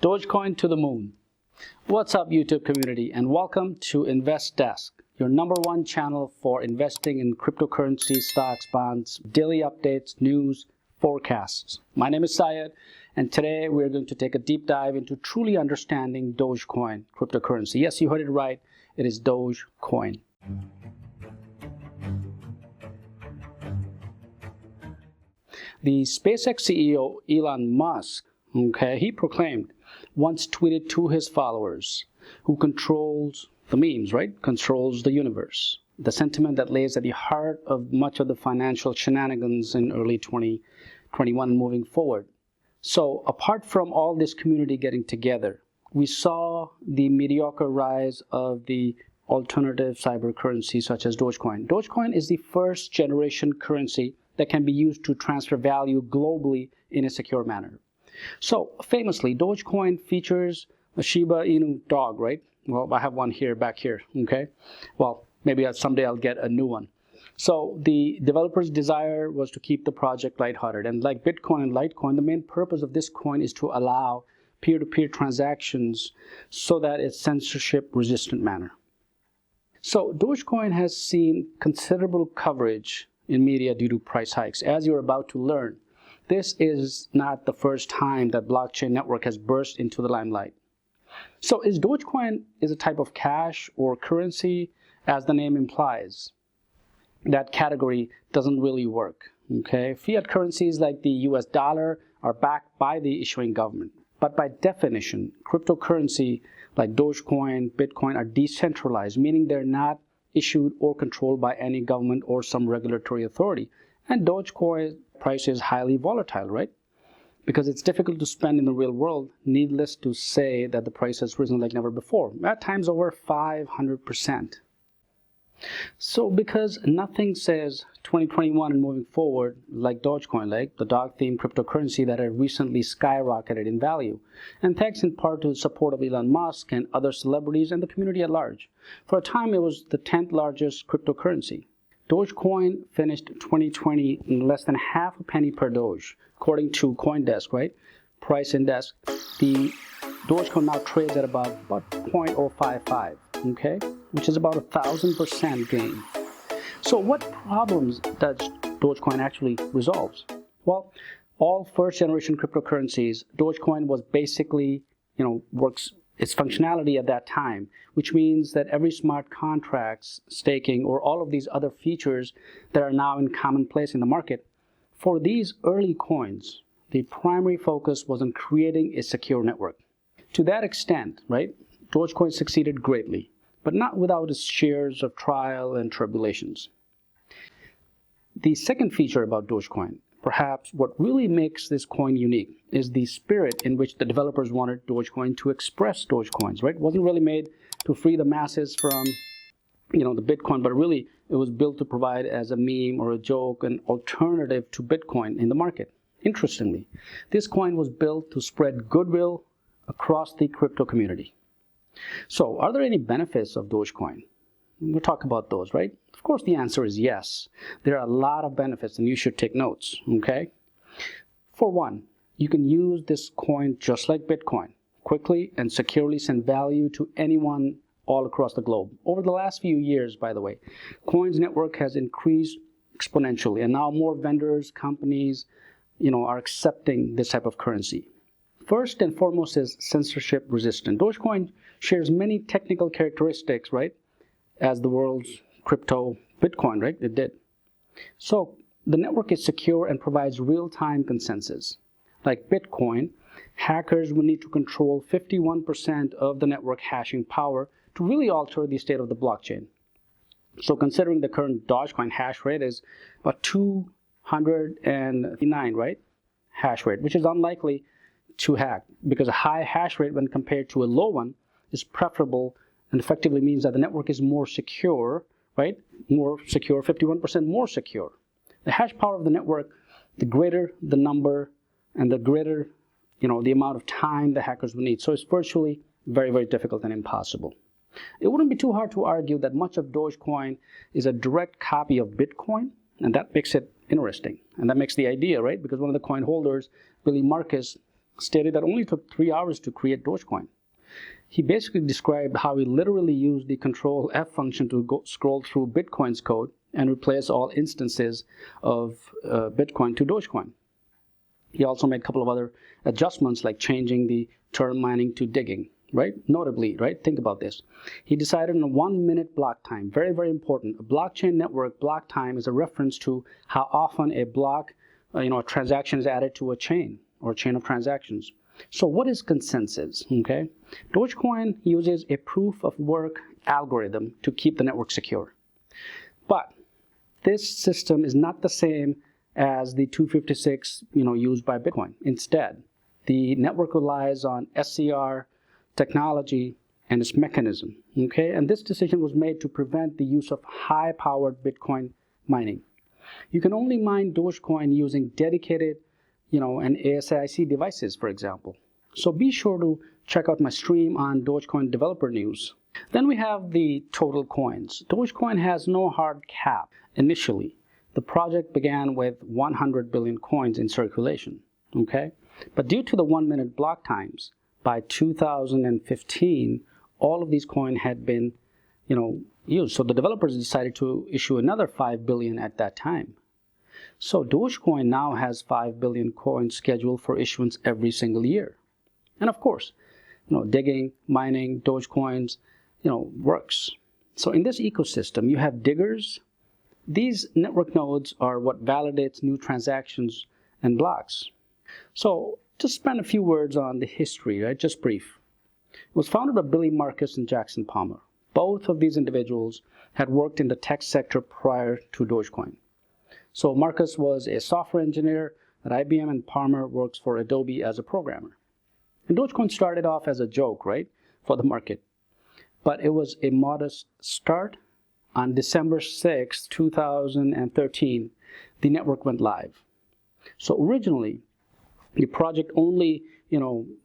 Dogecoin to the moon. What's up, YouTube community, and welcome to InvestDesk, your #1 channel for investing in cryptocurrency, stocks, bonds, daily updates, news, forecasts. My name is Syed, and today we're going to take a deep dive into truly understanding Dogecoin cryptocurrency. Yes, you heard it right. It is Dogecoin. The SpaceX CEO Elon Musk, he proclaimed, once tweeted to his followers, who controls the memes, right? Controls the universe. The sentiment that lays at the heart of much of the financial shenanigans in early 2021 moving forward. So apart from all this community getting together, we saw the mediocre rise of the alternative cyber currency such as Dogecoin. Dogecoin is the first generation currency that can be used to transfer value globally in a secure manner. So famously, Dogecoin features a Shiba Inu dog, right? Well, I have one here, back here, okay? Well, maybe someday I'll get a new one. So the developer's desire was to keep the project lighthearted. And like Bitcoin and Litecoin, the main purpose of this coin is to allow peer-to-peer transactions so that it's censorship-resistant manner. So Dogecoin has seen considerable coverage in media due to price hikes. As you're about to learn, this is not the first time that blockchain network has burst into the limelight. So is Dogecoin a type of cash or currency, as the name implies? That category doesn't really work, okay? Fiat currencies like the US dollar are backed by the issuing government. But by definition, cryptocurrency like Dogecoin, Bitcoin are decentralized, meaning they're not issued or controlled by any government or some regulatory authority. And Dogecoin price is highly volatile, right? Because it's difficult to spend in the real world. Needless to say that the price has risen like never before, at times over 500%. So because nothing says 2021 and moving forward like Dogecoin, like the dog-themed cryptocurrency that had recently skyrocketed in value, and thanks in part to the support of Elon Musk and other celebrities and the community at large. For a time, it was the 10th largest cryptocurrency. Dogecoin finished 2020 in less than half a penny per Doge, according to CoinDesk, right? Price index. The Dogecoin now trades at about 0.055, okay? Which is about 1,000% gain. So what problems does Dogecoin actually resolve? Well, all first-generation cryptocurrencies, Dogecoin was basically, works its functionality at that time, which means that every smart contracts, staking, or all of these other features that are now in commonplace in the market, for these early coins, the primary focus was on creating a secure network. To that extent, right, Dogecoin succeeded greatly, but not without its shares of trial and tribulations. The second feature about Dogecoin, perhaps what really makes this coin unique, is the spirit in which the developers wanted Dogecoin to express Dogecoins, right? It wasn't really made to free the masses from, the Bitcoin, but really it was built to provide as a meme or a joke, an alternative to Bitcoin in the market. Interestingly, this coin was built to spread goodwill across the crypto community. So, are there any benefits of Dogecoin? We'll talk about those, right? Of course, the answer is yes. There are a lot of benefits, and you should take notes, okay? For one, you can use this coin just like Bitcoin, quickly and securely send value to anyone all across the globe. Over the last few years, by the way, Coin's network has increased exponentially, and now more vendors, companies, are accepting this type of currency. First and foremost is censorship resistant. Dogecoin shares many technical characteristics, right, as the world's crypto Bitcoin, right? It did. So the network is secure and provides real-time consensus. Like Bitcoin, hackers will need to control 51% of the network hashing power to really alter the state of the blockchain. So considering the current Dogecoin hash rate is about 209, right? Hash rate, which is unlikely to hack, because a high hash rate when compared to a low one is preferable and effectively means that the network is more secure, right? More secure, 51% more secure. The hash power of the network, the greater the number and the greater, the amount of time the hackers will need. So it's virtually very, very difficult and impossible. It wouldn't be too hard to argue that much of Dogecoin is a direct copy of Bitcoin, and that makes it interesting. And that makes the idea, right? Because one of the coin holders, Billy Marcus, stated that it only took 3 hours to create Dogecoin. He basically described how he literally used the Control F function to scroll through Bitcoin's code and replace all instances of Bitcoin to Dogecoin. He also made a couple of other adjustments, like changing the term mining to digging, right? Notably, right? Think about this. He decided on a 1-minute block time. Very, very important. A blockchain network block time is a reference to how often a block, a transaction is added to a chain or a chain of transactions. So what is consensus? Okay, Dogecoin uses a proof of work algorithm to keep the network secure. But this system is not the same as the 256, used by Bitcoin. Instead, the network relies on SCR technology and its mechanism. Okay, and this decision was made to prevent the use of high-powered Bitcoin mining. You can only mine Dogecoin using dedicated and ASIC devices, for example. So be sure to check out my stream on Dogecoin developer news. Then we have the total coins. Dogecoin has no hard cap. Initially, the project began with 100 billion coins in circulation, okay? But due to the 1-minute block times, by 2015, all of these coins had been, used. So the developers decided to issue another 5 billion at that time. So Dogecoin now has 5 billion coins scheduled for issuance every single year. And of course, digging, mining, Dogecoins, works. So in this ecosystem, you have diggers. These network nodes are what validates new transactions and blocks. So just spend a few words on the history, right? Just brief. It was founded by Billy Marcus and Jackson Palmer. Both of these individuals had worked in the tech sector prior to Dogecoin. So Marcus was a software engineer at IBM, and Palmer works for Adobe as a programmer. And Dogecoin started off as a joke, right, for the market. But it was a modest start. On December 6, 2013, the network went live. So originally, the project only,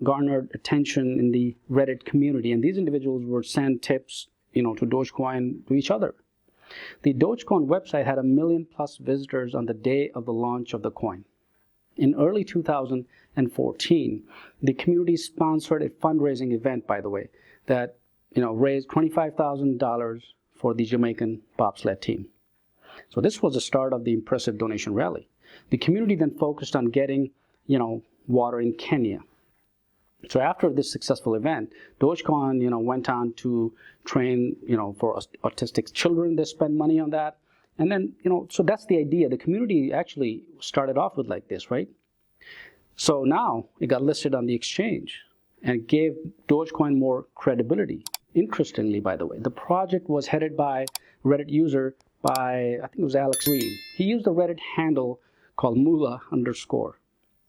garnered attention in the Reddit community, and these individuals would send tips, to Dogecoin to each other. The Dogecoin website had 1 million+ visitors on the day of the launch of the coin. In early 2014, the community sponsored a fundraising event, by the way, that raised $25,000 for the Jamaican bobsled team. So this was the start of the impressive donation rally. The community then focused on getting, water in Kenya. So after this successful event, Dogecoin, went on to train, for autistic children. They spend money on that. And then, so that's the idea. The community actually started off with like this, right? So now it got listed on the exchange and gave Dogecoin more credibility. Interestingly, by the way, the project was headed by Reddit user I think it was Alex Reed. He used a Reddit handle called Moolah_.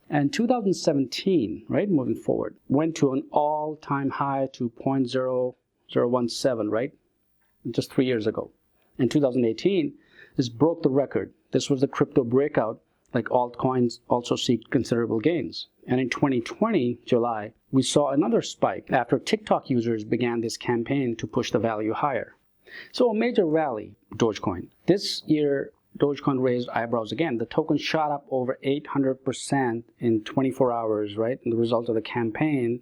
And 2017, right, moving forward, went to an all-time high to 0.0017, right, just 3 years ago. In 2018, this broke the record. This was the crypto breakout, like altcoins also seek considerable gains. And in 2020, July, we saw another spike after TikTok users began this campaign to push the value higher. So a major rally, Dogecoin. This year, Dogecoin raised eyebrows again. The token shot up over 800% in 24 hours, right? And the result of the campaign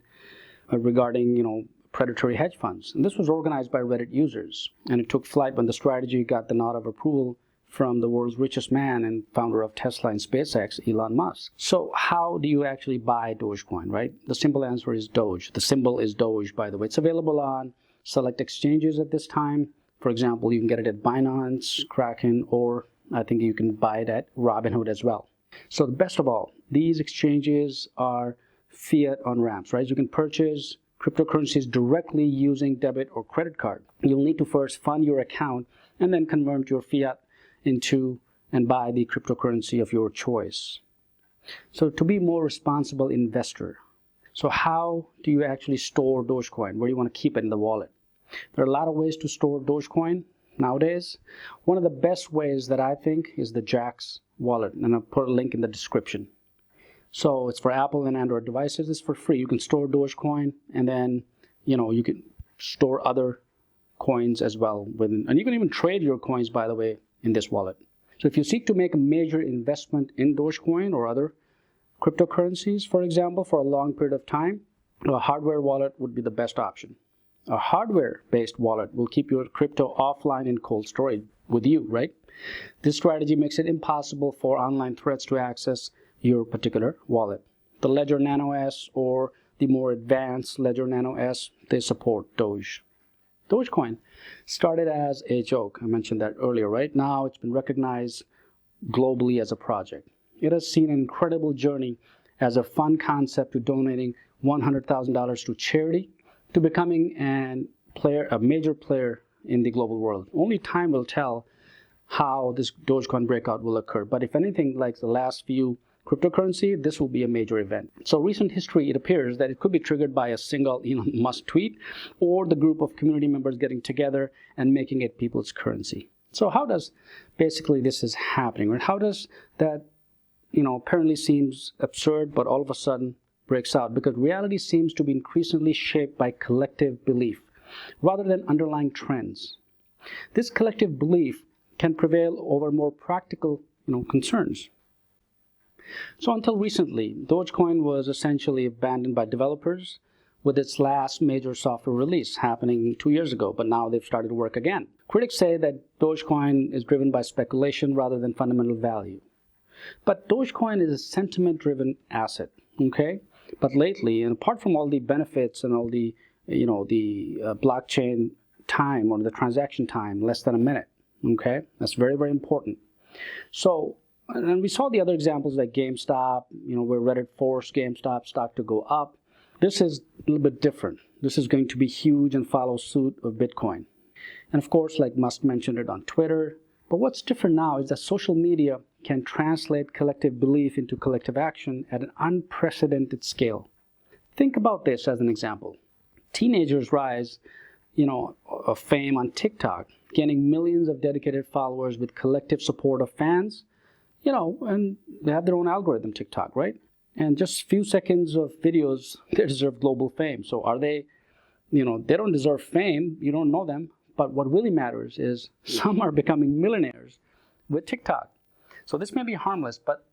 regarding, predatory hedge funds. And this was organized by Reddit users. And it took flight when the strategy got the nod of approval from the world's richest man and founder of Tesla and SpaceX, Elon Musk. So how do you actually buy Dogecoin, right? The simple answer is Doge. The symbol is Doge, by the way. It's available on select exchanges at this time. For example, you can get it at Binance, Kraken, or I think you can buy it at Robinhood as well. So the best of all, these exchanges are fiat on-ramps, right? You can purchase cryptocurrencies directly using debit or credit card. You'll need to first fund your account and then convert your fiat into and buy the cryptocurrency of your choice. So to be more responsible investor, so how do you actually store Dogecoin? Where do you want to keep it in the wallet? There are a lot of ways to store Dogecoin nowadays. One of the best ways that I think is the Jaxx wallet, and I'll put a link in the description. So it's for Apple and Android devices. It's for free. You can store Dogecoin, and then you can store other coins as well within, and you can even trade your coins, by the way, in this wallet. So if you seek to make a major investment in Dogecoin or other cryptocurrencies, for example, for a long period of time, a hardware wallet would be the best option. A hardware-based wallet will keep your crypto offline in cold storage with you, right? This strategy makes it impossible for online threats to access your particular wallet. The Ledger Nano S or the more advanced Ledger Nano S, they support Doge. Dogecoin started as a joke. I mentioned that earlier, right? Now it's been recognized globally as a project. It has seen an incredible journey as a fun concept to donating $100,000 to charity to becoming a major player in the global world. Only time will tell how this Dogecoin breakout will occur. But if anything like the last few cryptocurrency, this will be a major event. So recent history, it appears that it could be triggered by a single Elon Musk tweet or the group of community members getting together and making it people's currency. So how does basically this is happening? Or how does that, apparently seems absurd, but all of a sudden breaks out? Because reality seems to be increasingly shaped by collective belief rather than underlying trends. This collective belief can prevail over more practical, concerns. So until recently, Dogecoin was essentially abandoned by developers with its last major software release happening 2 years ago, but now they've started to work again. Critics say that Dogecoin is driven by speculation rather than fundamental value. But Dogecoin is a sentiment-driven asset, okay? But lately, and apart from all the benefits and all the, blockchain time or the transaction time, less than a minute, okay? That's very, very important. So, and we saw the other examples like GameStop, where Reddit forced GameStop stock to go up. This is a little bit different. This is going to be huge and follow suit of Bitcoin. And of course, like Musk mentioned it on Twitter. But what's different now is that social media can translate collective belief into collective action at an unprecedented scale. Think about this as an example. Teenagers rise, of fame on TikTok, gaining millions of dedicated followers with collective support of fans. And they have their own algorithm, TikTok, right? And just a few seconds of videos, they deserve global fame. So are they, they don't deserve fame. You don't know them. But what really matters is some are becoming millionaires with TikTok. So this may be harmless, but,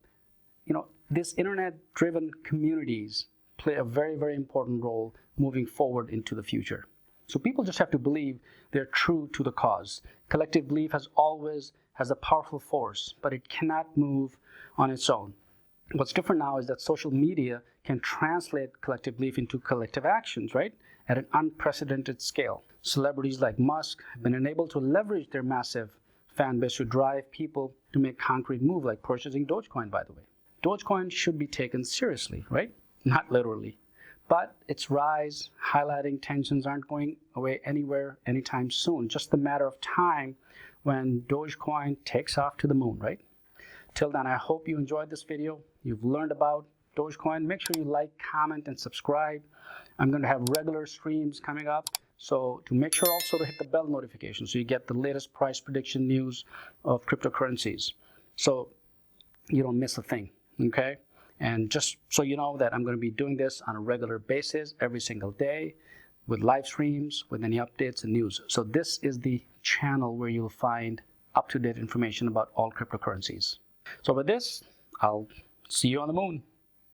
this internet-driven communities play a very, very important role moving forward into the future. So people just have to believe they're true to the cause. Collective belief has a powerful force, but it cannot move on its own. What's different now is that social media can translate collective belief into collective actions, right? At an unprecedented scale. Celebrities like Musk have been enabled to leverage their massive fan base to drive people to make concrete moves, like purchasing Dogecoin, by the way. Dogecoin should be taken seriously, right? Not literally. But its rise, highlighting tensions aren't going away anywhere anytime soon. Just a matter of time when Dogecoin takes off to the moon, right? Till then, I hope you enjoyed this video. You've learned about Dogecoin. Make sure you like, comment, and subscribe. I'm going to have regular streams coming up. So to make sure also to hit the bell notification so you get the latest price prediction news of cryptocurrencies. So you don't miss a thing, okay? And just so you know that I'm going to be doing this on a regular basis every single day with live streams, with any updates and news. So this is the channel where you'll find up-to-date information about all cryptocurrencies. So with this, I'll see you on the moon.